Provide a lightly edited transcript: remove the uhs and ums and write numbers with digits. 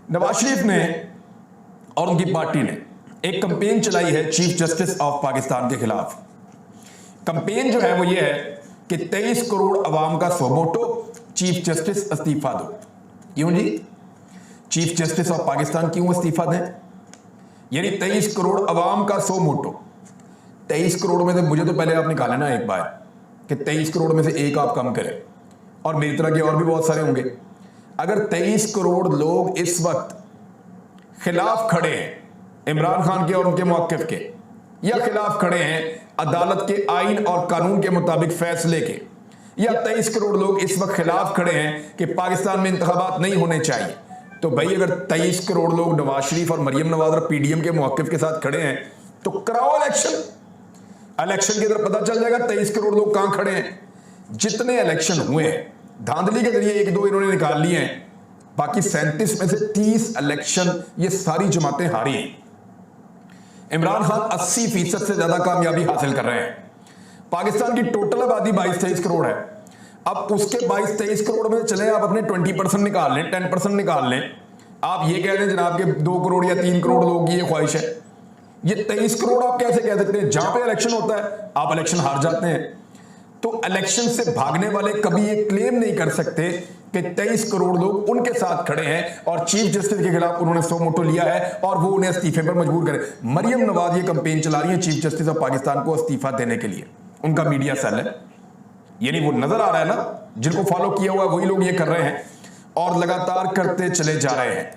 नवाज शरीफ ने और उनकी पार्टी ने एक कंपेन चलाई है चीफ जस्टिस ऑफ पाकिस्तान के खिलाफ। कंपेन जो है वो ये है कि 23 करोड़ अवाम का सोमोटो, चीफ जस्टिस इस्तीफा दो। क्यों जी? चीफ जस्टिस ऑफ पाकिस्तान क्यों इस्तीफा दें? यानी 23 करोड़ अवाम का सोमोटो। 23 करोड़ में से मुझे तो पहले आप निकालें ना एक बार कि 23 करोड़ में से एक आप कम करें, और मेरी तरह के और भी बहुत सारे होंगे। अगर 23 करोड़ लोग इस वक्त खिलाफ खड़े हैं इमरान खान के और उनके मौक़िफ़ के, या खिलाफ खड़े हैं अदालत के आइन और कानून के मुताबिक फैसले के, या 23 करोड़ लोग इस वक्त खिलाफ खड़े हैं कि पाकिस्तान में इंतखाबात नहीं होने चाहिए, तो भाई अगर 23 करोड़ लोग नवाज शरीफ और मरियम नवाज और पीडीएम के मौक़िफ़ के साथ खड़े हैं तो कराओ इलेक्शन। इलेक्शन की तरफ पता चल जाएगा 23 करोड़ लोग कहां खड़े हैं। जितने इलेक्शन हुए हैं धांधली के जरिए एक दो इन्होंने निकाल लिए हैं, बाकी 37 में से 30 इलेक्शन ये सारी जमातें हारी हैं। इमरान खान 80% से ज्यादा कामयाबी हासिल कर रहे हैं। पाकिस्तान की टोटल आबादी 22-23 करोड़ है। अब उसके 22-23 करोड़ में चले आप अपने 20% निकाल लें, 10% निकाल लें, आप ये कह दें जनाब के 2 करोड़ या 3 करोड़ लोगों की ये ख्वाहिश है। ये 23 करोड़ आप कैसे कह सकते हैं? जहां पे इलेक्शन होता है आप इलेक्शन हार जाते हैं। तो इलेक्शन से भागने वाले कभी ये क्लेम नहीं कर सकते कि 23 करोड़ लोग उनके साथ खड़े हैं और चीफ जस्टिस के खिलाफ उन्होंने सो मोटो लिया है और वो उन्हें इस्तीफे पर मजबूर करे। मरियम नवाज ये कंपेन चला रही है चीफ जस्टिस ऑफ पाकिस्तान को इस्तीफा देने के लिए। उनका मीडिया सेल है, यानी वो नजर आ रहा है ना, जिनको फॉलो किया हुआ वही लोग ये कर रहे हैं और लगातार करते चले जा रहे हैं।